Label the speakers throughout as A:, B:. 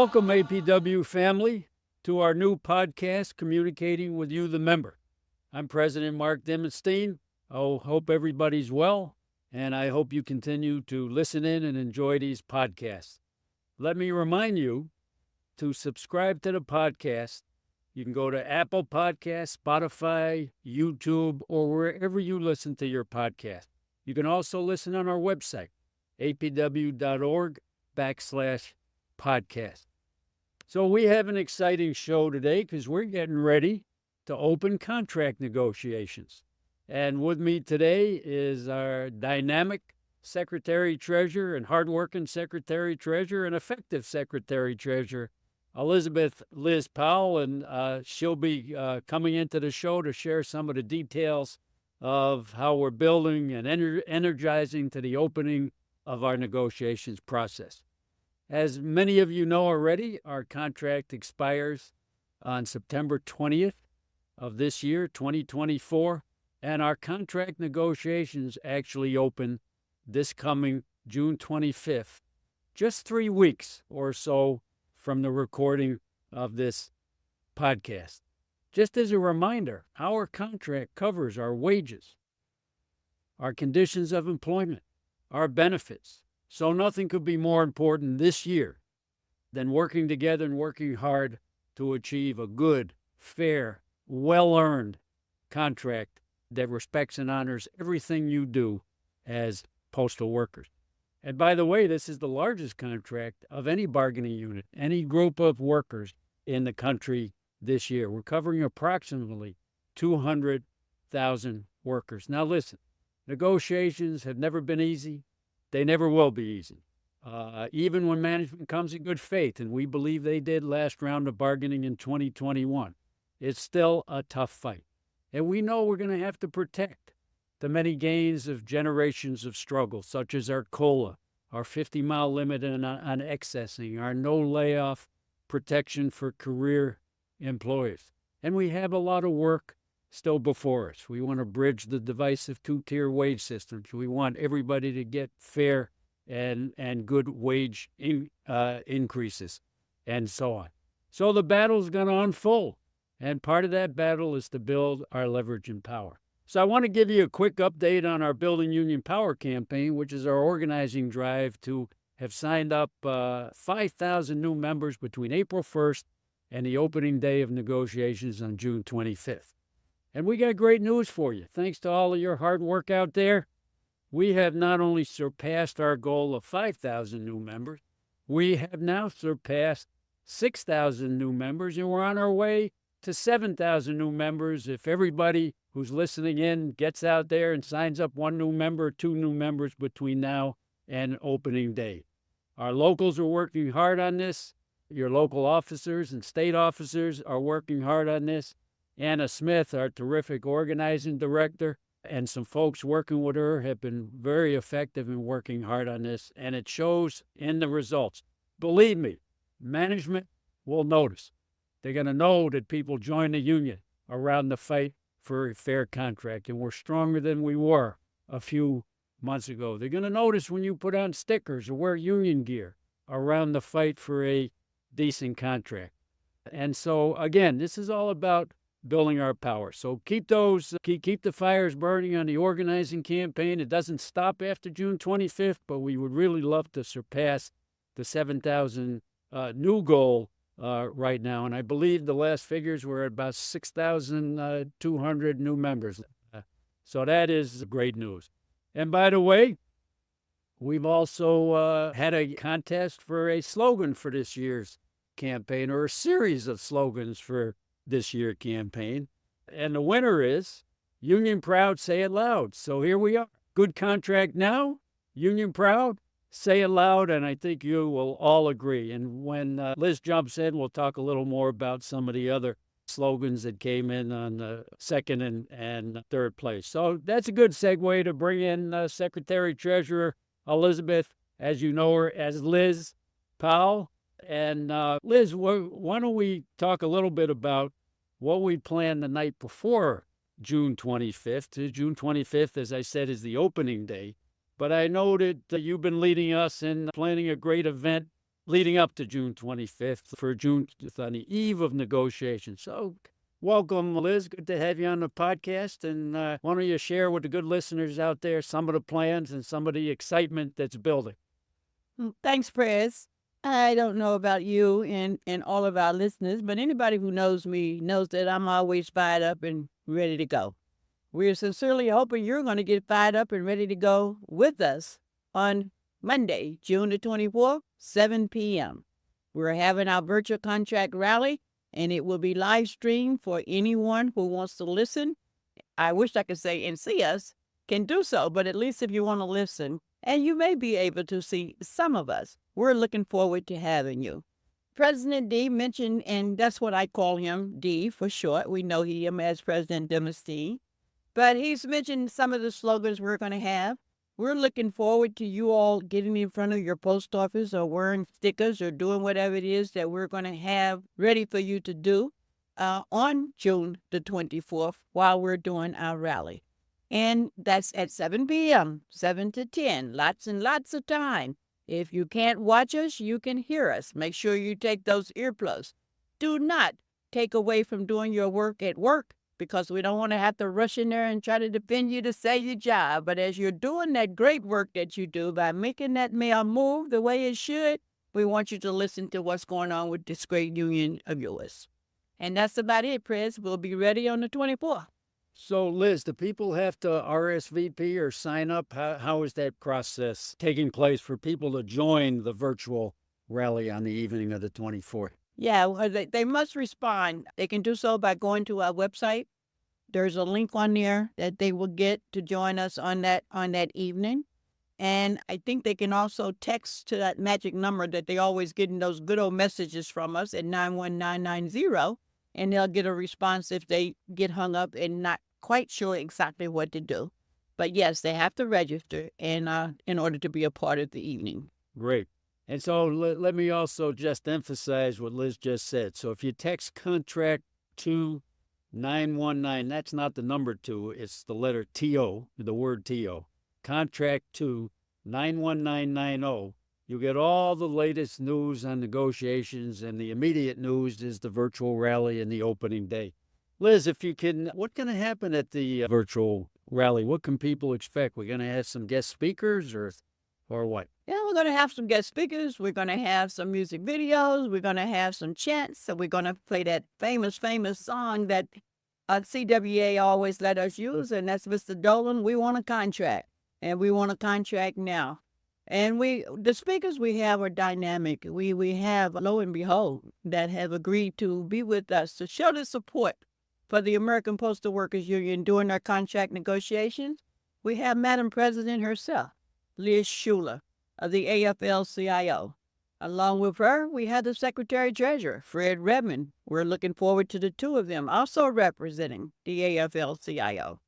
A: Welcome, APWU family, to our new podcast, Communicating with You, the Member. I'm President Mark Dimenstein. I hope everybody's well, and I hope you continue to listen in and enjoy these podcasts. Let me remind you to subscribe to the podcast. You can go to Apple Podcasts, Spotify, YouTube, or wherever you listen to your podcast. You can also listen on our website, apw.org/podcast. So we have an exciting show today because we're getting ready to open contract negotiations. And with me today is our dynamic Secretary-Treasurer and hardworking Secretary-Treasurer and effective Secretary-Treasurer, Liz Powell, and she'll be coming into the show to share some of the details of how we're building and energizing to the opening of our negotiations process. As many of you know already, our contract expires on September 20th of this year, 2024, and our contract negotiations actually open this coming June 25th, just 3 weeks or so from the recording of this podcast. Just as a reminder, our contract covers our wages, our conditions of employment, our benefits. So nothing could be more important this year than working together and working hard to achieve a good, fair, well-earned contract that respects and honors everything you do as postal workers. And by the way, this is the largest contract of any bargaining unit, any group of workers in the country this year. We're covering approximately 200,000 workers. Now listen, negotiations have never been easy. They never will be easy. Even when management comes in good faith, and we believe they did last round of bargaining in 2021, it's still a tough fight. And we know we're going to have to protect the many gains of generations of struggle, such as our COLA, our 50-mile limit on excessing, our no layoff protection for career employees. And we have a lot of work still before us. We want to bridge the divisive two-tier wage systems. We want everybody to get fair and good wage increases and so on. So the battle's going to unfold, and part of that battle is to build our leverage and power. So I want to give you a quick update on our Building Union Power campaign, which is our organizing drive to have signed up 5,000 new members between April 1st and the opening day of negotiations on June 25th. And we got great news for you. Thanks to all of your hard work out there, we have not only surpassed our goal of 5,000 new members, we have now surpassed 6,000 new members, and we're on our way to 7,000 new members if everybody who's listening in gets out there and signs up 1 new member, 2 new members between now and opening day. Our locals are working hard on this. Your local officers and state officers are working hard on this. Anna Smith, our terrific organizing director, and some folks working with her have been very effective in working hard on this, and it shows in the results. Believe me, management will notice. They're going to know that people join the union around the fight for a fair contract, and we're stronger than we were a few months ago. They're going to notice when you put on stickers or wear union gear around the fight for a decent contract. And so, again, this is all about building our power. So keep the fires burning on the organizing campaign. It doesn't stop after June 25th, but we would really love to surpass the 7,000 new goal right now. And I believe the last figures were at about 6,200 new members. So that is great news. And by the way, we've also had a contest for a slogan for this year's campaign, or a series of slogans for this year campaign. And the winner is Union Proud, Say It Loud. So here we are. Good contract now, Union Proud, Say It Loud, and I think you will all agree. And when Liz jumps in, we'll talk a little more about some of the other slogans that came in on the second and third place. So that's a good segue to bring in Secretary-Treasurer Elizabeth, as you know her as Liz Powell. And Liz, why don't we talk a little bit about what we planned the night before June 25th. June 25th, as I said, is the opening day. But I know that you've been leading us in planning a great event leading up to June 25th for June on the eve of negotiations. So welcome, Liz. Good to have you on the podcast. And why don't you share with the good listeners out there some of the plans and some of the excitement that's building?
B: Thanks, Prez. I don't know about you and all of our listeners, but anybody who knows me knows that I'm always fired up and ready to go. We're sincerely hoping you're going to get fired up and ready to go with us on Monday, June the 24th, 7 p.m. We're having our virtual contract rally, and it will be live streamed for anyone who wants to listen. I wish I could say and see us can do so, but at least if you want to listen, and you may be able to see some of us, we're looking forward to having you. President D mentioned, and that's what I call him, D for short. We know him as President Demosthenes. But he's mentioned some of the slogans we're going to have. We're looking forward to you all getting in front of your post office or wearing stickers or doing whatever it is that we're going to have ready for you to do on June the 24th while we're doing our rally. And that's at 7 p.m., 7 to 10, lots and lots of time. If you can't watch us, you can hear us. Make sure you take those earplugs. Do not take away from doing your work at work, because we don't want to have to rush in there and try to defend you to save your job. But as you're doing that great work that you do by making that mail move the way it should, we want you to listen to what's going on with this great union of yours. And that's about it, Prez. We'll be ready on the 24th.
A: So, Liz, do people have to RSVP or sign up? How is that process taking place for people to join the virtual rally on the evening of the 24th?
B: Yeah, well, they must respond. They can do so by going to our website. There's a link on there that they will get to join us on that evening. And I think they can also text to that magic number that they always get in those good old messages from us at 91990, and they'll get a response if they get hung up and not quite sure exactly what to do. But yes, they have to register and in order to be a part of the evening.
A: Great. And so let me also just emphasize what Liz just said. So if you text contract to 919, that's not the number 2, it's the letter TO, the word TO. Contract to 91990. You get all the latest news on negotiations, and the immediate news is the virtual rally and the opening day. Liz, if you can, what's going to happen at the virtual rally? What can people expect? We're going to have some guest speakers or what?
B: Yeah, we're going to have some guest speakers. We're going to have some music videos. We're going to have some chants. So we're going to play that famous song that CWA always let us use, and that's Mr. Dolan, We Want a Contract. And we want a contract now. And the speakers we have are dynamic. We have, lo and behold, that have agreed to be with us to show the support for the American Postal Workers Union during our contract negotiations. We have Madam President herself, Liz Schuler of the AFL-CIO. Along with her, we have the Secretary-Treasurer, Fred Redmond. We're looking forward to the two of them also representing the AFL-CIO.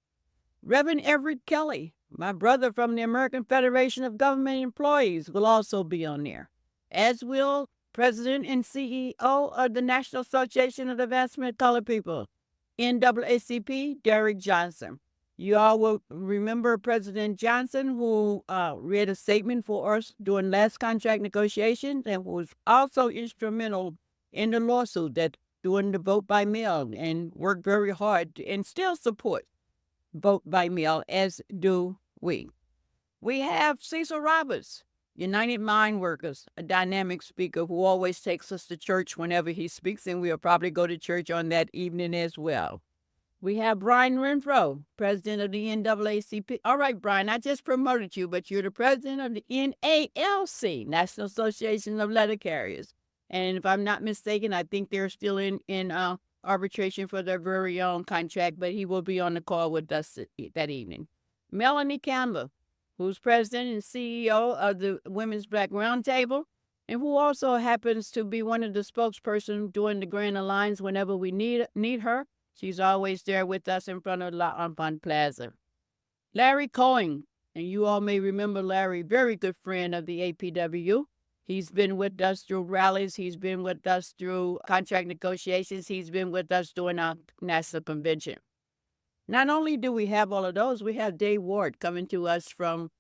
B: Reverend Everett Kelly, my brother from the American Federation of Government Employees, will also be on there, as will President and CEO of the National Association of the Advancement of Colored People, NAACP, Derek Johnson. You all will remember President Johnson, who read a statement for us during last contract negotiations and was also instrumental in the lawsuit that doing the vote by mail and worked very hard and still supports vote by mail, as do we. We have Cecil Roberts, United Mine Workers, a dynamic speaker who always takes us to church whenever he speaks, and we'll probably go to church on that evening as well. We have Brian Renfro, president of the NAACP. All right, Brian, I just promoted you, but you're the president of the NALC, National Association of Letter Carriers. And if I'm not mistaken, I think they're still in arbitration for their very own contract, but he will be on the call with us that evening. Melanie Campbell, who's president and CEO of the Women's Black Roundtable, and who also happens to be one of the spokespersons during the Grand Alliance whenever we need her. She's always there with us in front of La Enfant Plaza. Larry Cohen, and you all may remember Larry, very good friend of the APWU. He's been with us through rallies. He's been with us through contract negotiations. He's been with us during our national convention. Not only do we have all of those, we have Dave Ward coming to us from,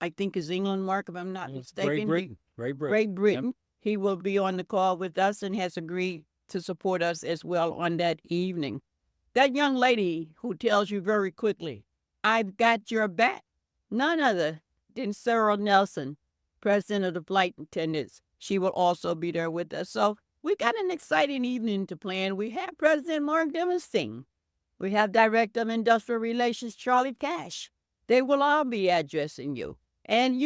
B: I think is England, Mark, if I'm not mistaken.
A: Great Britain.
B: Great Britain. Yep. He will be on the call with us and has agreed to support us as well on that evening. That young lady who tells you very quickly, "I've got your back," none other than Sarah Nelson, president of the flight attendants. She will also be there with us. So we got an exciting evening to plan. We have President Mark Demosting. We have Director of Industrial Relations Charlie Cash. They will all be addressing you. And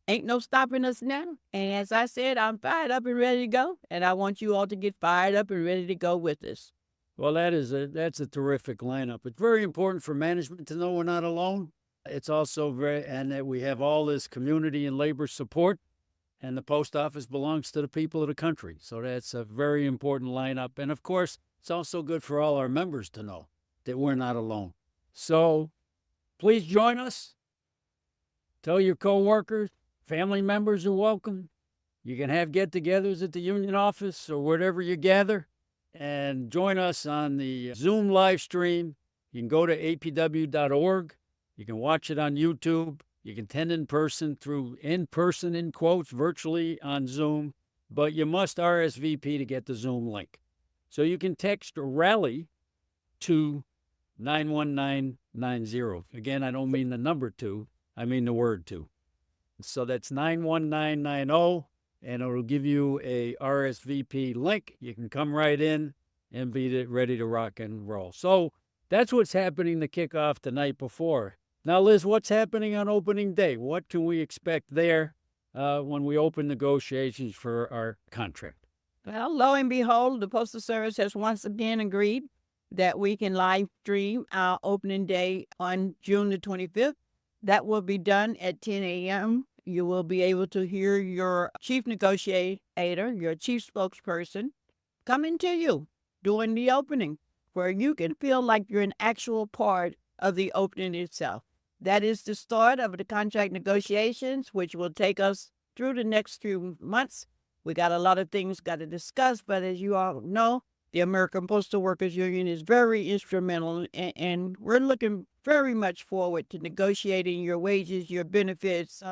B: ain't no stopping us now. And as I said, I'm fired up and ready to go. And I want you all to get fired up and ready to go with us.
A: Well, that's a terrific lineup. It's very important for management to know we're not alone. It's also and that we have all this community and labor support, and the post office belongs to the people of the country. So that's a very important lineup. And of course, it's also good for all our members to know that we're not alone. So please join us. Tell your coworkers, family members are welcome. You can have get-togethers at the union office or wherever you gather, and join us on the Zoom live stream. You can go to apw.org. You can watch it on YouTube. You can attend in person in quotes, virtually on Zoom, but you must RSVP to get the Zoom link. So you can text RALLY to 91990. Again, I don't mean the number 2, I mean the word 2. So that's 91990, and it'll give you a RSVP link. You can come right in and be ready to rock and roll. So that's what's happening to kick off the night before. Now, Liz, what's happening on opening day? What can we expect there when we open negotiations for our contract?
B: Well, lo and behold, the Postal Service has once again agreed that we can live stream our opening day on June the 25th. That will be done at 10 a.m. You will be able to hear your chief negotiator, your chief spokesperson, coming to you during the opening, where you can feel like you're an actual part of the opening itself. That is the start of the contract negotiations, which will take us through the next few months. We got a lot of things got to discuss, but as you all know, the American Postal Workers Union is very instrumental, and we're looking very much forward to negotiating your wages, your benefits,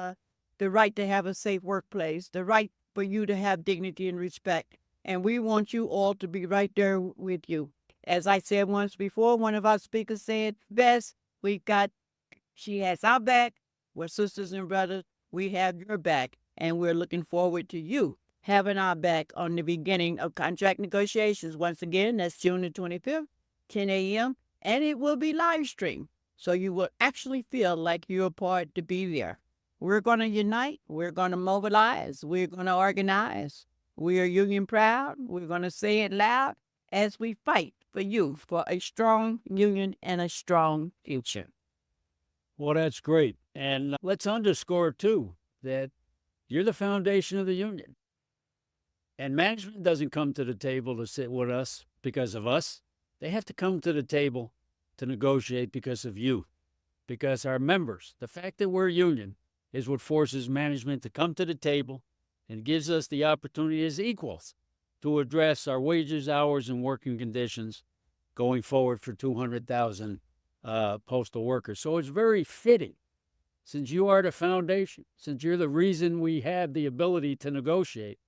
B: the right to have a safe workplace, the right for you to have dignity and respect. And we want you all to be right there with you. As I said once before, one of our speakers said best, she has our back. We're sisters and brothers. We have your back, and we're looking forward to you having our back on the beginning of contract negotiations. Once again, that's June the 25th, 10 a.m., and it will be live streamed. So you will actually feel like you're a part to be there. We're going to unite. We're going to mobilize. We're going to organize. We are union proud. We're going to say it loud as we fight for you, for a strong union and a strong future.
A: Well, that's great. And let's underscore, too, that you're the foundation of the union. And management doesn't come to the table to sit with us because of us. They have to come to the table to negotiate because of you, because our members, the fact that we're a union, is what forces management to come to the table and gives us the opportunity as equals to address our wages, hours, and working conditions going forward for 200,000 postal workers. So it's very fitting, since you are the foundation, since you're the reason we have the ability to negotiate,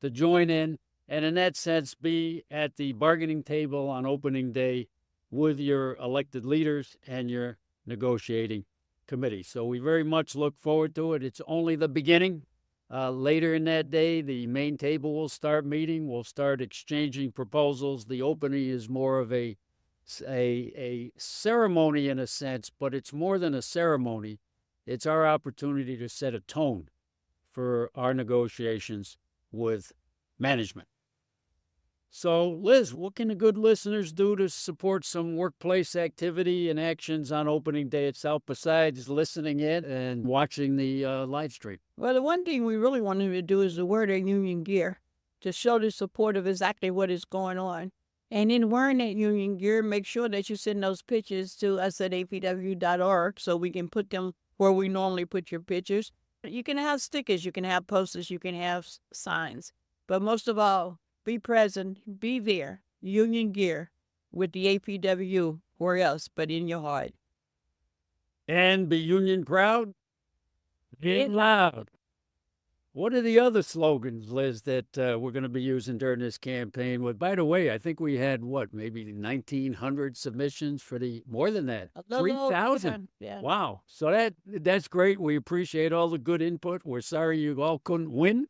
A: to join in and in that sense be at the bargaining table on opening day with your elected leaders and your negotiating committee. So we very much look forward to it. It's only the beginning. Later in that day, the main table will start meeting. We'll start exchanging proposals. The opening is more of a ceremony in a sense, but it's more than a ceremony. It's our opportunity to set a tone for our negotiations with management. So, Liz, what can the good listeners do to support some workplace activity and actions on opening day itself besides listening in and watching the live stream?
B: Well, the one thing we really want them to do is to wear their union gear to show the support of exactly what is going on. And in wearing that union gear, make sure that you send those pictures to us at apw.org so we can put them where we normally put your pictures. You can have stickers, you can have posters, you can have signs. But most of all, be present, be there, union gear with the APWU, where else but in your heart.
A: And be union proud, get loud. What are the other slogans, Liz, that we're going to be using during this campaign? Well, by the way, I think we had maybe 1,900 submissions for more than that,
B: A little over,
A: 3,000.
B: yeah.
A: Wow! So that's great. We appreciate all the good input. We're sorry you all couldn't win,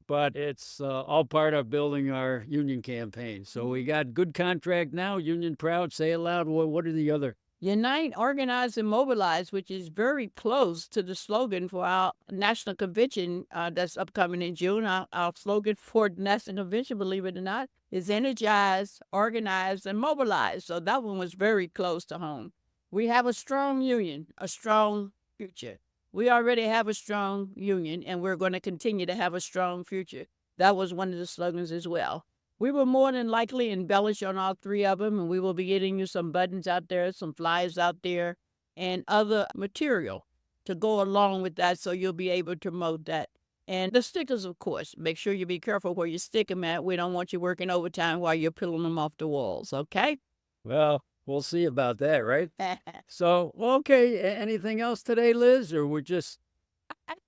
A: but it's all part of building our union campaign. So we got good contract now. Union proud. Say it loud. What are the other?
B: Unite, organize, and mobilize, which is very close to the slogan for our national convention that's upcoming in June. Our slogan for the national convention, believe it or not, is energize, organize, and mobilize. So that one was very close to home. We have a strong union, a strong future. We already have a strong union, and we're going to continue to have a strong future. That was one of the slogans as well. We will more than likely embellish on all three of them, and we will be getting you some buttons out there, some flyers out there, and other material to go along with that so you'll be able to promote that. And the stickers, of course. Make sure you be careful where you stick them at. We don't want you working overtime while you're peeling them off the walls, okay?
A: Well, we'll see about that, right? So, okay, anything else today, Liz, or we're just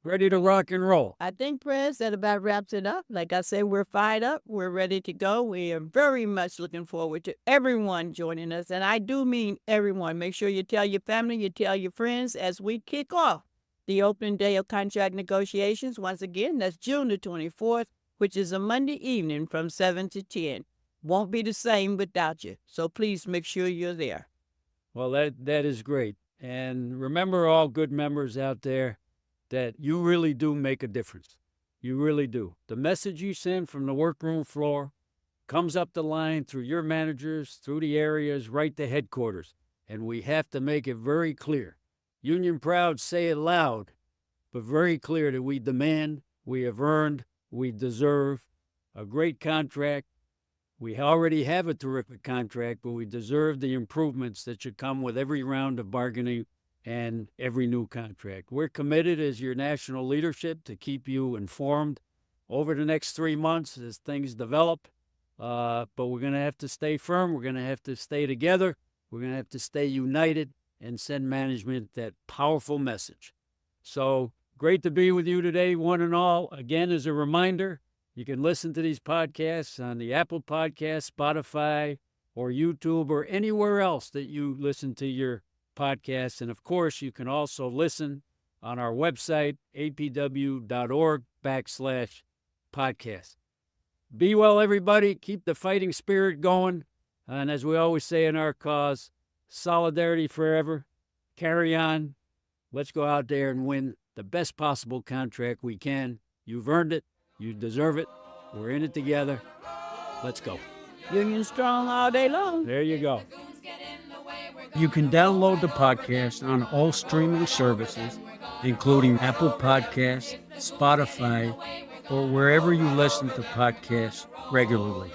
A: ready to rock and roll?
B: I think, Prez, that about wraps it up. Like I said, we're fired up. We're ready to go. We are very much looking forward to everyone joining us. And I do mean everyone. Make sure you tell your family, you tell your friends as we kick off the opening day of contract negotiations. Once again, that's June the 24th, which is a Monday evening from 7 to 10. Won't be the same without you. So please make sure you're there.
A: Well, that is great. And remember, all good members out there, that you really do make a difference. You really do. The message you send from the workroom floor comes up the line through your managers, through the areas, right to headquarters. And we have to make it very clear. Union proud, say it loud, but very clear that we demand, we have earned, we deserve a great contract. We already have a terrific contract, but we deserve the improvements that should come with every round of bargaining and every new contract. We're committed as your national leadership to keep you informed over the next 3 months as things develop. But we're going to have to stay firm. We're going to have to stay together. We're going to have to stay united and send management that powerful message. So great to be with you today, one and all. Again, as a reminder, you can listen to these podcasts on the Apple Podcast, Spotify, or YouTube, or anywhere else that you listen to your podcasts. And of course, you can also listen on our website, apw.org/podcast. Be well, everybody. Keep the fighting spirit going. And as we always say in our cause, solidarity forever. Carry on. Let's go out there and win the best possible contract we can. You've earned it. You deserve it. We're in it together. Let's go.
B: Union strong all day long.
A: There you go.
C: You can download the podcast on all streaming services, including Apple Podcasts, Spotify, or wherever you listen to podcasts regularly.